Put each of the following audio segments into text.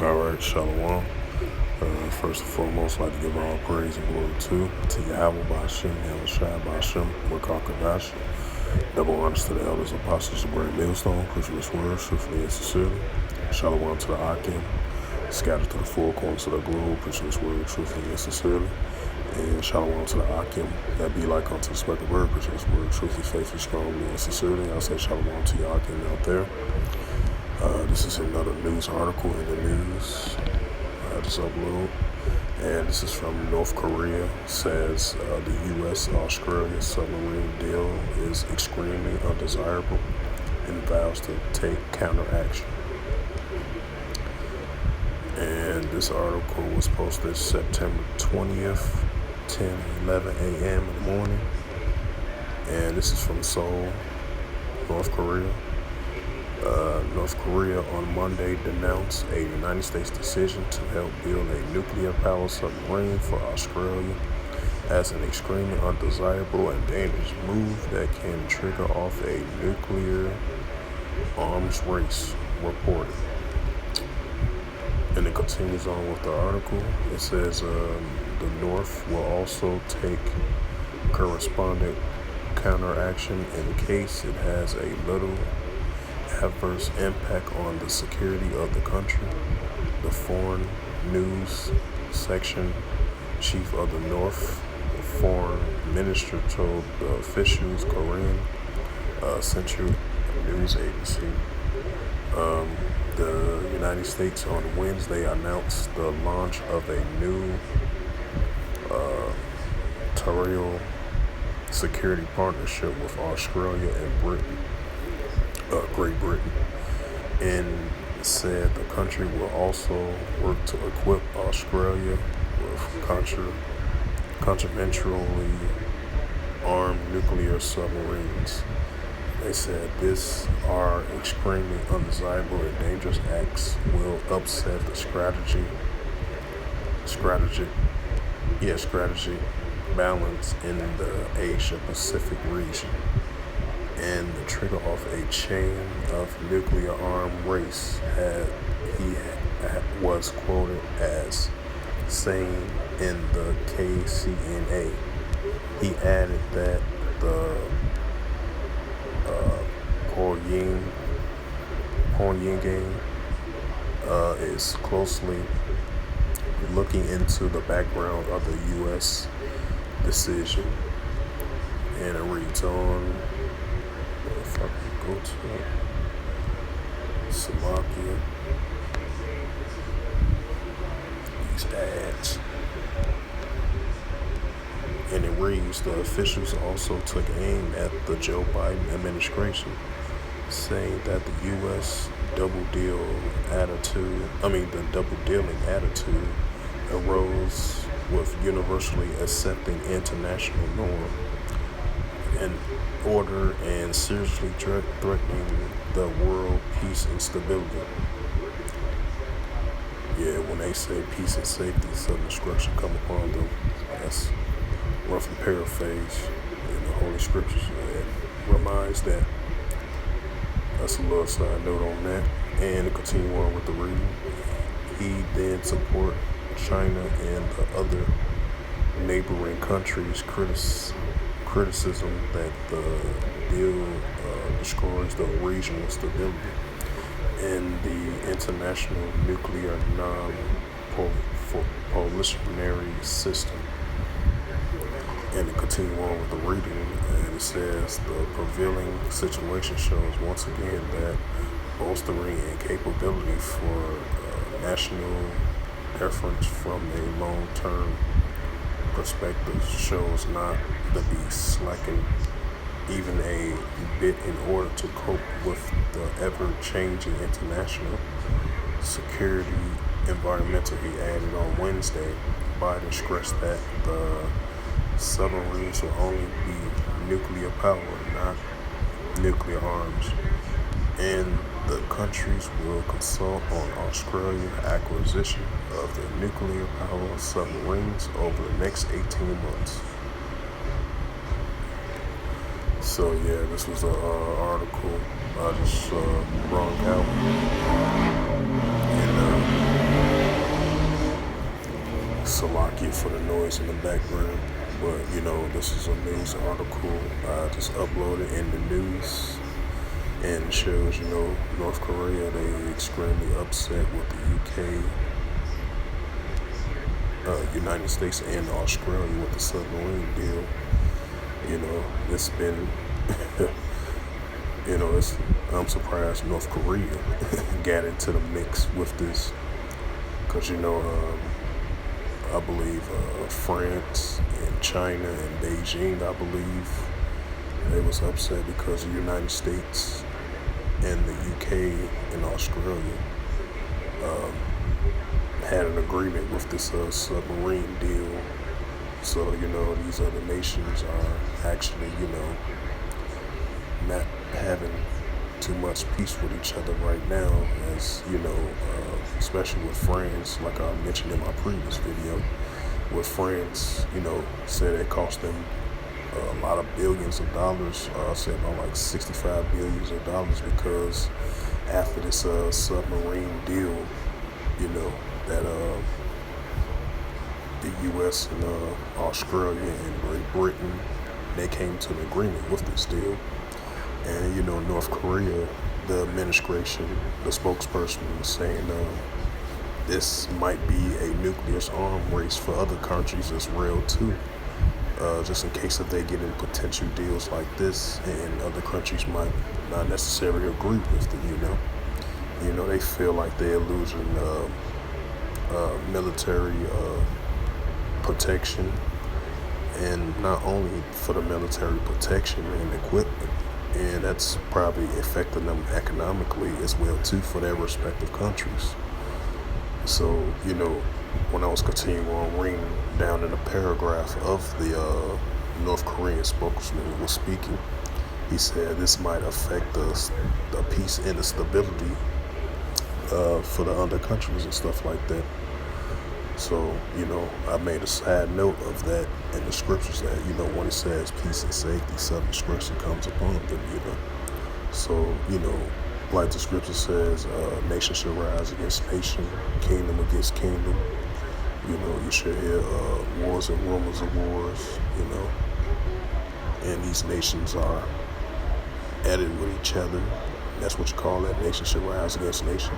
All right, Shalom. First and foremost, I'd like to give all praise and glory to Yahweh, Ba'ashem, Yahushua, Ba'ashem, Wakakadash. Double honors to the elders, apostles of Great Millstone, preaching this word, truthfully and sincerely. Shalom to the Akim, scattered to the four corners of the globe, preaching this word, truthfully and sincerely. And shalom to the Akim, that be like unto the speckled bird, preaching this word, truthfully, faithfully, strongly, and sincerely. I say shalom to your Akim out there. This is another news article in the news. I just upload, and this is from North Korea. Says the U.S.-Australia submarine deal is extremely undesirable and vows to take counteraction. And this article was posted September 20th, 10:11 a.m. in the morning. And this is from Seoul, North Korea. North Korea on Monday denounced a United States decision to help build a nuclear-powered submarine for Australia as an extremely undesirable and dangerous move that can trigger off a nuclear arms race, reported. And it continues on with the article. It says the North will also take corresponding counteraction in case it has a little adverse impact on the security of the country. The Foreign News Section Chief of the North Foreign Minister told the officials Korean Central News Agency. The United States on Wednesday announced the launch of a new territorial security partnership with Australia and Great Britain, and said the country will also work to equip Australia with conventionally armed nuclear submarines. They said these are extremely undesirable and dangerous acts will upset the strategic balance in the Asia-Pacific region and the trigger off a chain of nuclear arm race. He was quoted as saying in the KCNA. He added that the Pyongyang is closely looking into the background of the U.S. decision, and it reads on. If I can go to Slovakia, these ads, and it reads, the officials also took aim at the Joe Biden administration, saying that the U.S. the double dealing attitude arose with universally accepting international norm and order and seriously threatening the world peace and stability. Yeah, when they say peace and safety, sudden destruction come upon them, that's roughly paraphrase in the Holy Scriptures. It reminds that. That's a little side note on that. And to continue on with the reading, he then support China and the other neighboring countries' criticism that the deal destroys the regional stability and the international nuclear non-proliferatory system. And to continue on with the reading, and it says the prevailing situation shows once again that bolstering and capability for national efforts from a long-term perspective shows not to be slacking even a bit in order to cope with the ever-changing international security environmental. He added on Wednesday. Biden stressed that the submarines will only be nuclear powered, not nuclear arms, and the countries will consult on Australian acquisition of the nuclear powered submarines over the next 18 months. So yeah, this was an article I just brought out, and Salakia for the noise in the background. But this is a news article I just uploaded in the news, and it shows North Korea, they extremely upset with the UK, United States, and Australia with the submarine deal. It's been I'm surprised North Korea got into the mix with this, because I believe France and China and Beijing, I believe, they was upset because the United States and the UK and Australia had an agreement with this submarine deal. So these other nations are actually not having too much peace with each other right now, as especially with France, like I mentioned in my previous video, with France, said it cost them a lot of billions of dollars. I said about like 65 billions of dollars, because after this submarine deal, that the U.S. and Australia and Great Britain, they came to an agreement with this deal. And North Korea, the administration, the spokesperson was saying this might be a nuclear arm race for other countries as well too, just in case if they get in potential deals like this, and other countries might not necessarily agree with them. They feel like they're losing military protection, and not only for the military protection and equipment, and that's probably affecting them economically as well too for their respective countries. So when I was continuing on reading down in the paragraph of the North Korean spokesman who was speaking, he said this might affect the peace and the stability for the other countries and stuff like that. So, I made a side note of that in the scriptures, that, when it says peace and safety, sudden destruction comes upon them, So, like the scripture says, nation shall rise against nation, kingdom against kingdom. You should hear wars and rumors of wars, and these nations are at it with each other. That's what you call that, nation shall rise against nation.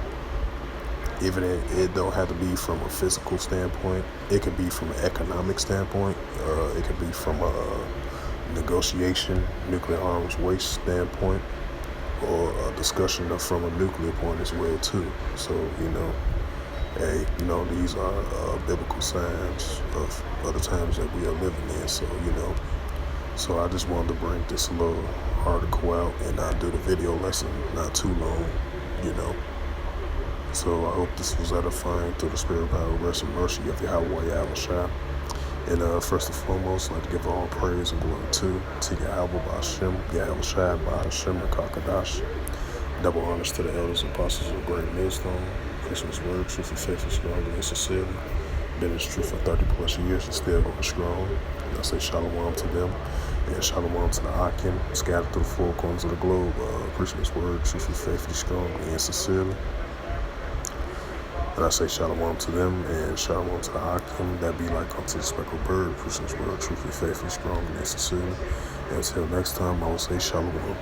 Even it don't have to be from a physical standpoint. It could be from an economic standpoint. It could be from a negotiation, nuclear arms waste standpoint, or a discussion from a nuclear point as well too. So hey, these are biblical signs of other times that we are living in. So I just wanted to bring this little article out, and I'll do the video lesson not too long. So I hope this was edifying through the spirit, power, rest, and mercy of Yahweh Yahushua. And first and foremost, I'd like to give all praise and glory to Yahweh Ba'Hashem, Yahushua Ba'Hashem, and Kakadash. Double honors to the elders and apostles of the great millstone. Christmas word, truth and faith is strong and sincerely. Been in this truth for 30 plus years and still going strong. And I say shalom to them, and shalom to the Akim, scattered through the four corners of the globe. Christmas word, truth and faith is strong and sincerely. And I say shalom to them, and shalom to the Akim, that be like unto the speckled bird. Christmas word, truth and faith is strong and sincerely. And until next time, I will say shalom.